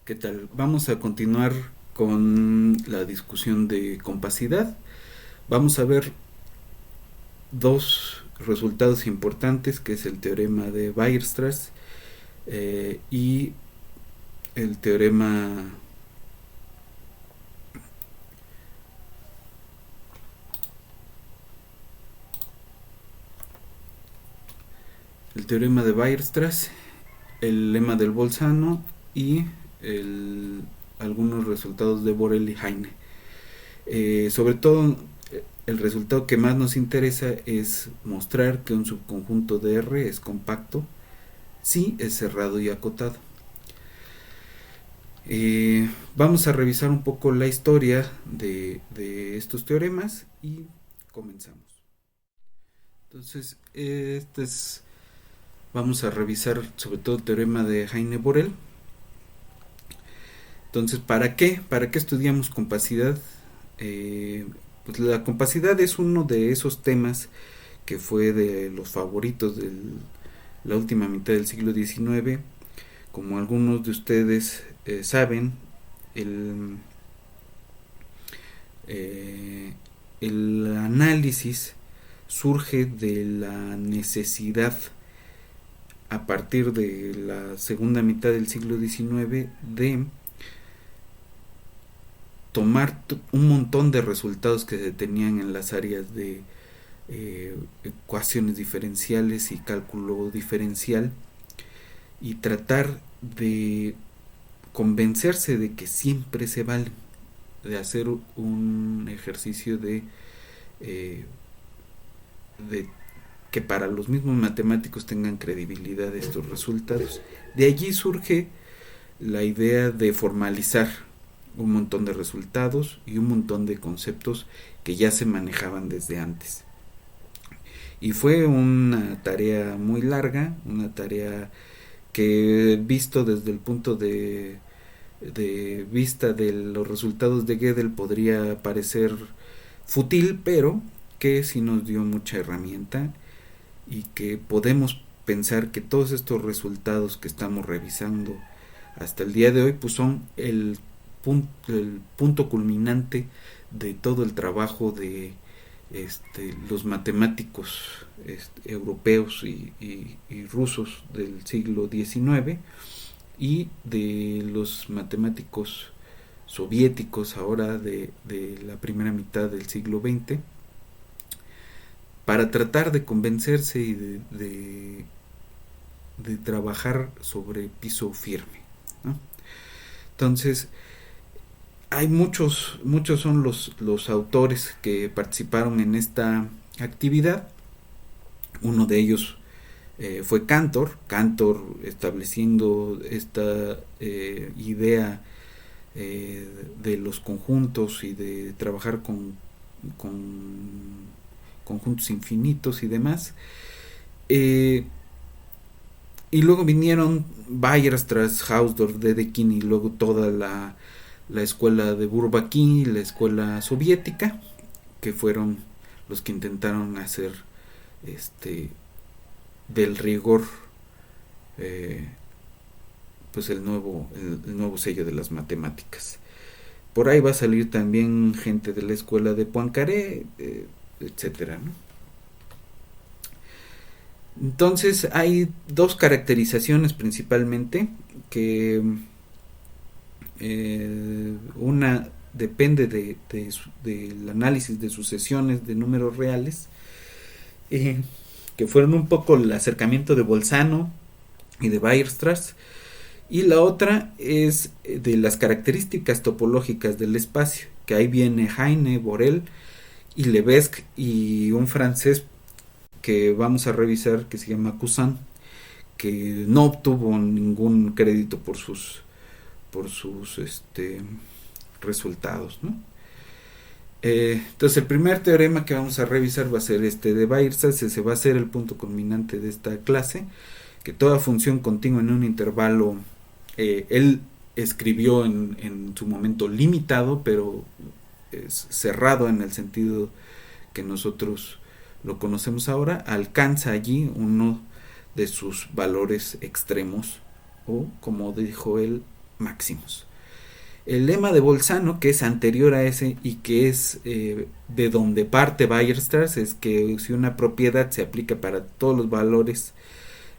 ¿Qué tal? Vamos a continuar con la discusión de compacidad. Vamos a ver dos resultados importantes, que es el teorema de Weierstrass y el teorema de Weierstrass, el lema del Bolzano y el, algunos resultados de Borel y Heine. Sobre todo, el resultado que más nos interesa es mostrar que un subconjunto de R es compacto si es cerrado y acotado. Vamos a revisar un poco la historia de estos teoremas y comenzamos. Entonces, vamos a revisar sobre todo el teorema de Heine-Borel. Entonces, ¿para qué? ¿Para qué estudiamos compacidad? Pues la compacidad es uno de esos temas que fue de los favoritos de la última mitad del siglo XIX. Como algunos de ustedes saben, el, eh, el análisis surge de la necesidad a partir de la segunda mitad del siglo XIX de tomar un montón de resultados que se tenían en las áreas de ecuaciones diferenciales y cálculo diferencial y tratar de convencerse de que siempre se valen, de hacer un ejercicio eh, de que para los mismos matemáticos tengan credibilidad estos resultados. De allí surge la idea de formalizar un montón de resultados y un montón de conceptos que ya se manejaban desde antes. Y fue una tarea muy larga, una tarea que visto desde el punto de vista de los resultados de Gödel podría parecer fútil, pero que sí nos dio mucha herramienta y que podemos pensar que todos estos resultados que estamos revisando hasta el día de hoy pues son el punto culminante de todo el trabajo de los matemáticos europeos y rusos del siglo XIX y de los matemáticos soviéticos ahora de la primera mitad del siglo XX para tratar de convencerse y de trabajar sobre piso firme, ¿no? Entonces, hay muchos son los autores que participaron en esta actividad. Uno de ellos fue Cantor estableciendo esta idea de los conjuntos y de trabajar con conjuntos infinitos y demás. Y luego vinieron Weierstrass, Hausdorff, Dedekind y luego toda la escuela de Bourbaki, la escuela soviética, que fueron los que intentaron hacer del rigor pues el nuevo sello de las matemáticas. Por ahí va a salir también gente de la escuela de Poincaré, etcétera, ¿no? Entonces hay dos caracterizaciones principalmente que una depende del análisis de sucesiones de números reales, que fueron un poco el acercamiento de Bolzano y de Weierstrass, y la otra es de las características topológicas del espacio, que ahí viene Heine, Borel y Lebesgue y un francés que vamos a revisar que se llama Cousin, que no obtuvo ningún crédito por sus resultados, ¿no? Entonces el primer teorema que vamos a revisar va a ser este de Weierstrass, ese va a ser el punto culminante de esta clase, que toda función continua en un intervalo, él escribió en su momento limitado, pero es cerrado en el sentido que nosotros lo conocemos ahora, alcanza allí uno de sus valores extremos, o como dijo él, máximos. El lema de Bolzano, que es anterior a ese y que es de donde parte Weierstrass, es que si una propiedad se aplica para todos los valores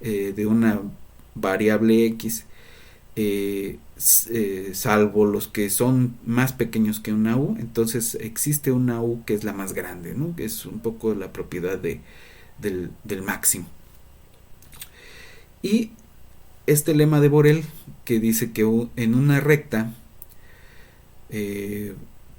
de una variable X, salvo los que son más pequeños que una U, entonces existe una U que es la más grande, ¿no? Que es un poco la propiedad del máximo. Y este lema de Borel, que dice que en una recta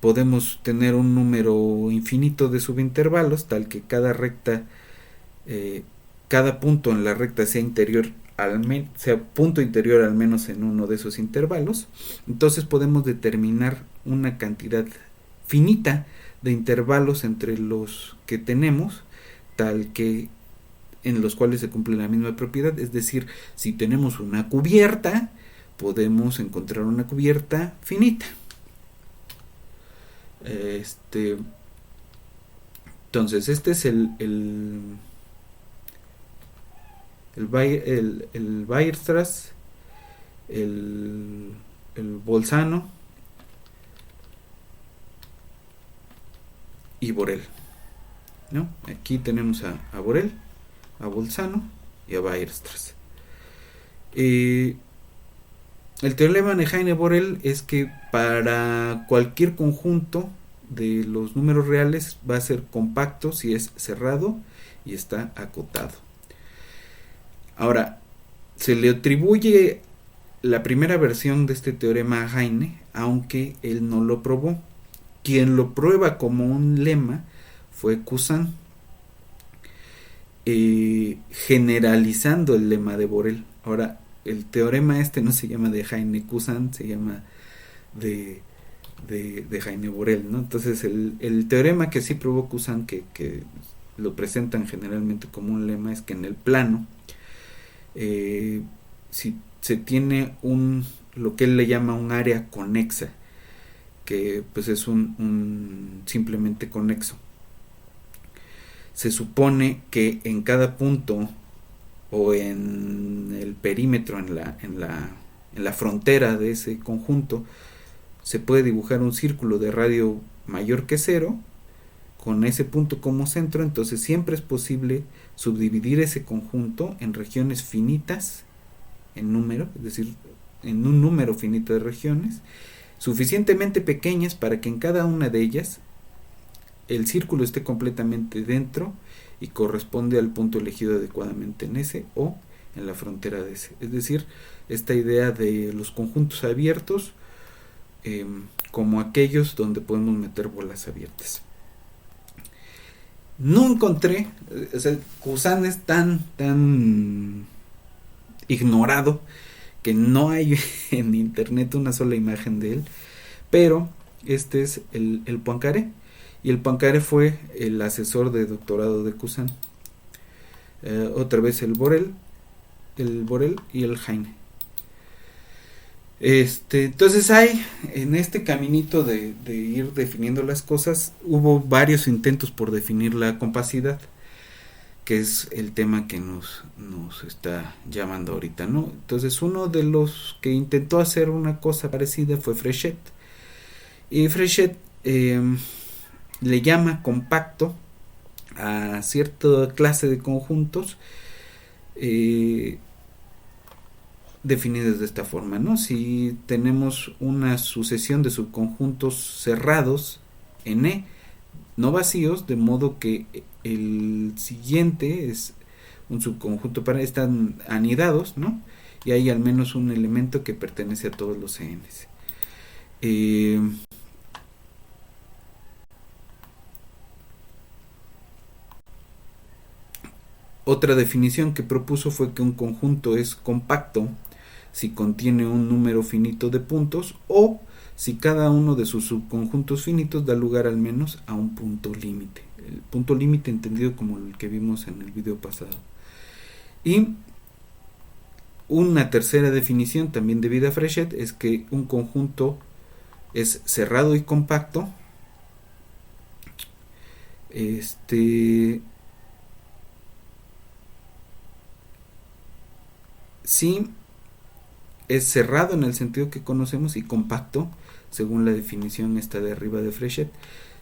podemos tener un número infinito de subintervalos, tal que cada recta, cada punto en la recta sea interior sea punto interior al menos en uno de esos intervalos. Entonces podemos determinar una cantidad finita de intervalos entre los que tenemos, tal que en los cuales se cumple la misma propiedad. Es decir, si tenemos una cubierta, podemos encontrar una cubierta finita. Entonces este es el Weierstrass, el Bolzano y Borel, ¿no? Aquí tenemos a Borel, a Bolzano y a Weierstrass. El teorema de Heine-Borel es que para cualquier conjunto de los números reales va a ser compacto si es cerrado y está acotado. Ahora, se le atribuye la primera versión de este teorema a Heine, aunque él no lo probó. Quien lo prueba como un lema fue Cousin, generalizando el lema de Borel. Ahora, el teorema no se llama de Heine-Cousin, se llama de Heine-Borel, ¿no? Entonces el teorema que sí probó Cousin, que lo presentan generalmente como un lema, es que en el plano, si se tiene lo que él le llama un área conexa, que pues es un simplemente conexo, se supone que en cada punto o en el perímetro, en la frontera de ese conjunto, se puede dibujar un círculo de radio mayor que 0 con ese punto como centro. Entonces siempre es posible subdividir ese conjunto en regiones finitas en número, es decir, en un número finito de regiones suficientemente pequeñas para que en cada una de ellas el círculo esté completamente dentro y corresponde al punto elegido adecuadamente en ese o en la frontera de ese. Es decir, esta idea de los conjuntos abiertos como aquellos donde podemos meter bolas abiertas. No encontré, o sea, Cousin es tan ignorado que no hay en internet una sola imagen de él, pero este es el Poincaré, y el Poincaré fue el asesor de doctorado de Cousin. Otra vez el Borel y el Heine. Entonces hay en este caminito de ir definiendo las cosas, hubo varios intentos por definir la compacidad, que es el tema que nos está llamando ahorita, ¿no? Entonces uno de los que intentó hacer una cosa parecida fue Fréchet, y Fréchet le llama compacto a cierta clase de conjuntos definidos de esta forma, ¿no? Si tenemos una sucesión de subconjuntos cerrados en E, no vacíos, de modo que el siguiente es un subconjunto para están anidados, ¿no? Y hay al menos un elemento que pertenece a todos los CNs. Otra definición que propuso fue que un conjunto es compacto si contiene un número finito de puntos o si cada uno de sus subconjuntos finitos da lugar al menos a un punto límite. El punto límite entendido como el que vimos en el video pasado. Y una tercera definición también debida a Fréchet es que un conjunto es cerrado y compacto si es cerrado en el sentido que conocemos y compacto según la definición esta de arriba de Fréchet.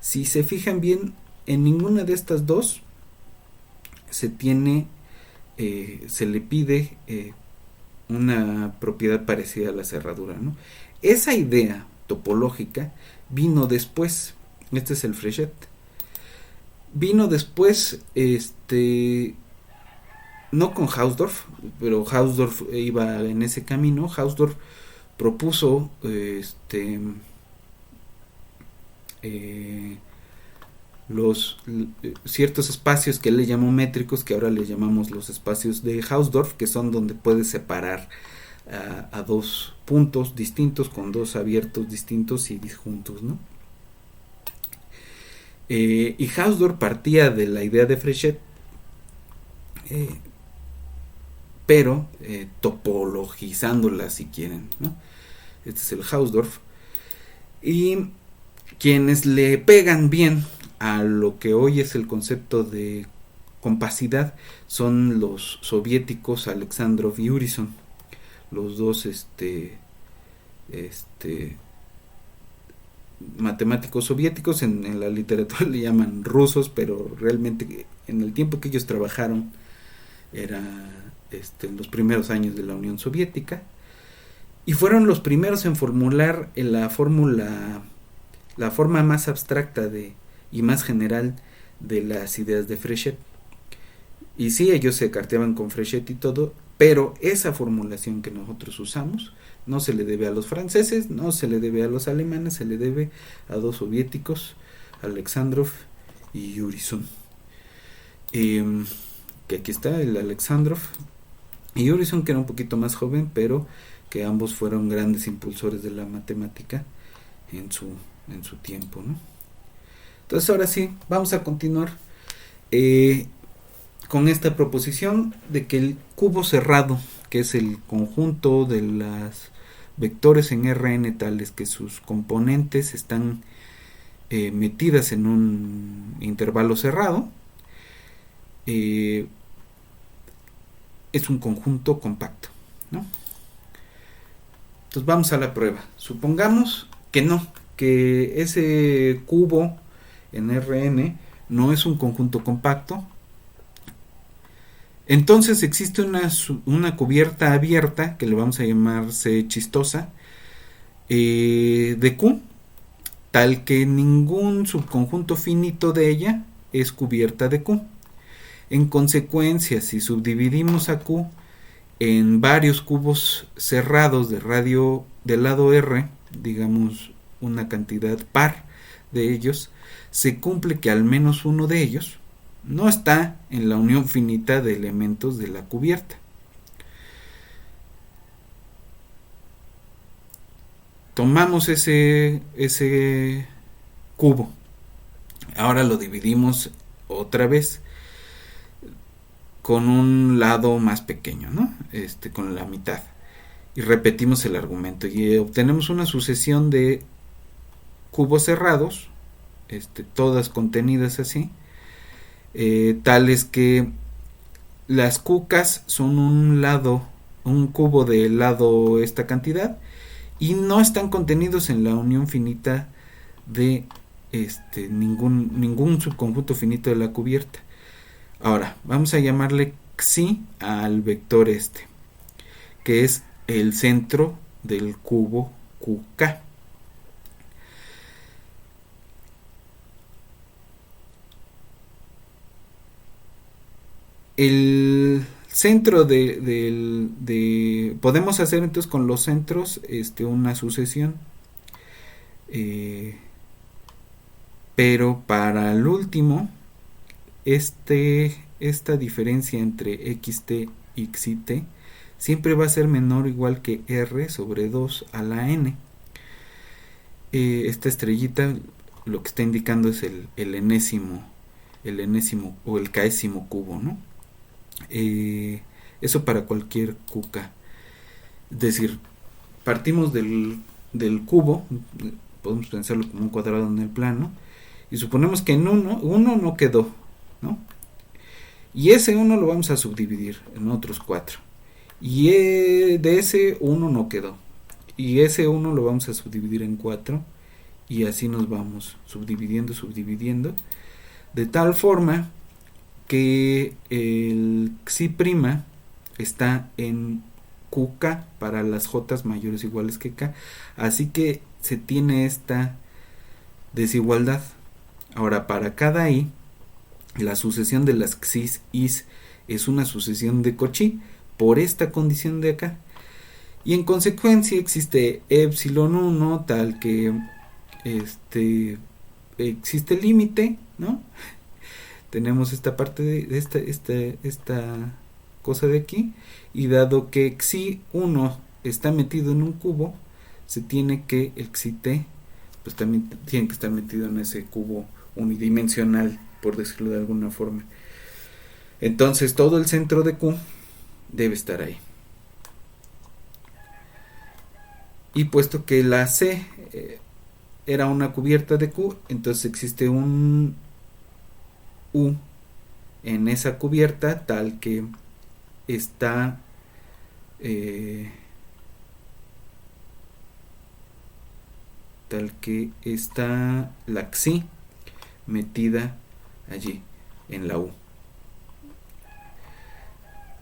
Si se fijan bien, en ninguna de estas dos se le pide una propiedad parecida a la cerradura, ¿no? Esa idea topológica vino después. Este es el Fréchet. Vino después, no con Hausdorff, pero Hausdorff iba en ese camino. Hausdorff propuso ciertos espacios que él le llamó métricos, que ahora le llamamos los espacios de Hausdorff, que son donde puedes separar a dos puntos distintos con dos abiertos distintos y disjuntos, ¿no? Y Hausdorff partía de la idea de Fréchet, pero topologizándola, si quieren, ¿no? Este es el Hausdorff. Y quienes le pegan bien a lo que hoy es el concepto de compacidad son los soviéticos Alexandrov y Urysohn, los dos matemáticos soviéticos. En la literatura le llaman rusos, pero realmente en el tiempo que ellos trabajaron era en los primeros años de la Unión Soviética, y fueron los primeros en formular la forma más abstracta y más general de las ideas de Fréchet. Y sí, ellos se carteaban con Fréchet y todo, pero esa formulación que nosotros usamos no se le debe a los franceses, no se le debe a los alemanes, se le debe a dos soviéticos, Alexandrov y Urysohn. Que aquí está el Alexandrov y Urysohn, que era un poquito más joven, pero que ambos fueron grandes impulsores de la matemática en su tiempo, ¿no? Entonces ahora sí, vamos a continuar con esta proposición de que el cubo cerrado, que es el conjunto de las vectores en Rn tales que sus componentes están metidas en un intervalo cerrado, es un conjunto compacto, ¿no? Entonces vamos a la prueba. Supongamos que no, que ese cubo en Rn no es un conjunto compacto. Entonces existe una cubierta abierta, que le vamos a llamar C chistosa, de Q, tal que ningún subconjunto finito de ella es cubierta de Q. En consecuencia, si subdividimos a Q en varios cubos cerrados del lado R, digamos una cantidad par de ellos, se cumple que al menos uno de ellos no está en la unión finita de elementos de la cubierta. Tomamos ese cubo, ahora lo dividimos otra vez con un lado más pequeño, ¿no? Con la mitad, y repetimos el argumento y obtenemos una sucesión de cubos cerrados, todas contenidas así, tales que las cucas son un cubo de lado esta cantidad, y no están contenidos en la unión finita de ningún subconjunto finito de la cubierta. Ahora vamos a llamarle Xi al vector que es el centro del cubo QK. El centro podemos hacer entonces con los centros una sucesión, pero para el último esta diferencia entre xt y xt siempre va a ser menor o igual que r sobre 2 a la n. Esta estrellita lo que está indicando es el enésimo o el késimo cubo, ¿no? Eso para cualquier QK. Es decir, partimos del cubo, podemos pensarlo como un cuadrado en el plano, y suponemos que en uno no quedó, ¿no? Y ese 1 lo vamos a subdividir en otros 4, Y de ese uno no quedó. Y ese uno lo vamos a subdividir en 4. Y así nos vamos subdividiendo. De tal forma que el Xi' está en QK para las J mayores o iguales que K. Así que se tiene esta desigualdad. Ahora, para cada I, la sucesión de las Xis, Is es una sucesión de Cauchy por esta condición de acá. Y en consecuencia existe epsilon 1 tal que existe el límite, ¿no? Tenemos esta parte de esta cosa de aquí, y dado que xi 1 está metido en un cubo, se tiene que el xi t pues también tiene que estar metido en ese cubo unidimensional, por decirlo de alguna forma. Entonces todo el centro de Q debe estar ahí. Y puesto que la C era una cubierta de Q, entonces existe un U en esa cubierta tal que está la Xi metida allí en la U.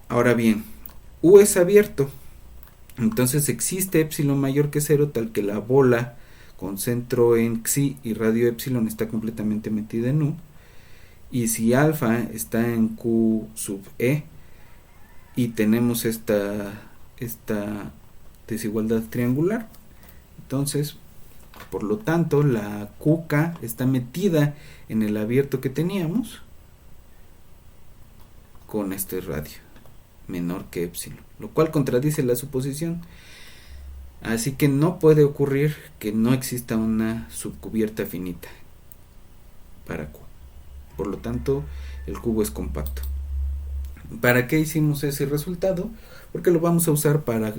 Ahora bien, U es abierto, entonces existe epsilon mayor que 0 tal que la bola con centro en Xi y radio epsilon está completamente metida en U. Y si alfa está en Q sub E y tenemos esta desigualdad triangular, entonces por lo tanto la QK está metida en el abierto que teníamos con este radio menor que epsilon, lo cual contradice la suposición. Así que no puede ocurrir que no exista una subcubierta finita para Q. Por lo tanto, el cubo es compacto. ¿Para qué hicimos ese resultado? Porque lo vamos a usar para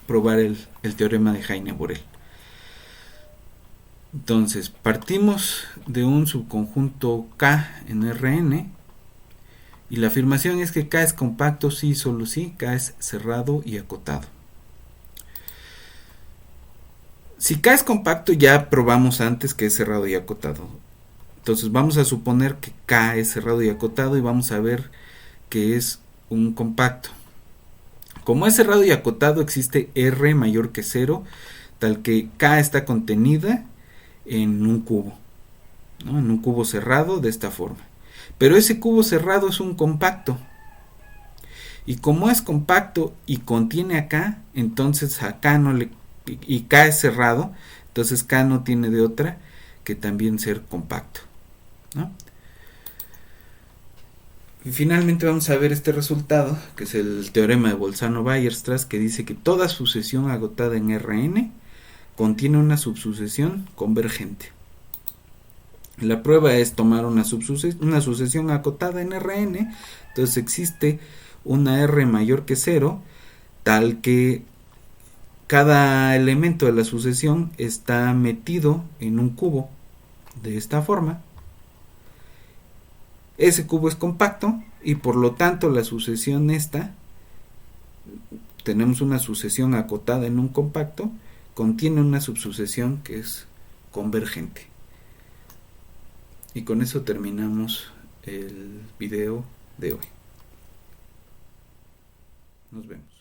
probar el teorema de Heine-Borel. Entonces, partimos de un subconjunto K en Rn y la afirmación es que K es compacto si, solo si K es cerrado y acotado. Si K es compacto, ya probamos antes que es cerrado y acotado. Entonces vamos a suponer que K es cerrado y acotado y vamos a ver que es un compacto. Como es cerrado y acotado, existe R mayor que 0, tal que K está contenida en un cubo, ¿no? En un cubo cerrado de esta forma. Pero ese cubo cerrado es un compacto. Y como es compacto y contiene a K, entonces a K no le... y K es cerrado, entonces K no tiene de otra que también ser compacto, ¿no? Y finalmente vamos a ver este resultado, que es el teorema de Bolzano-Weierstrass, que dice que toda sucesión agotada en Rn contiene una subsucesión convergente. La prueba es tomar una sucesión acotada en Rn, entonces existe una R mayor que 0, tal que cada elemento de la sucesión está metido en un cubo de esta forma. Ese cubo es compacto y por lo tanto la sucesión esta, tenemos una sucesión acotada en un compacto, contiene una subsucesión que es convergente. Y con eso terminamos el video de hoy. Nos vemos.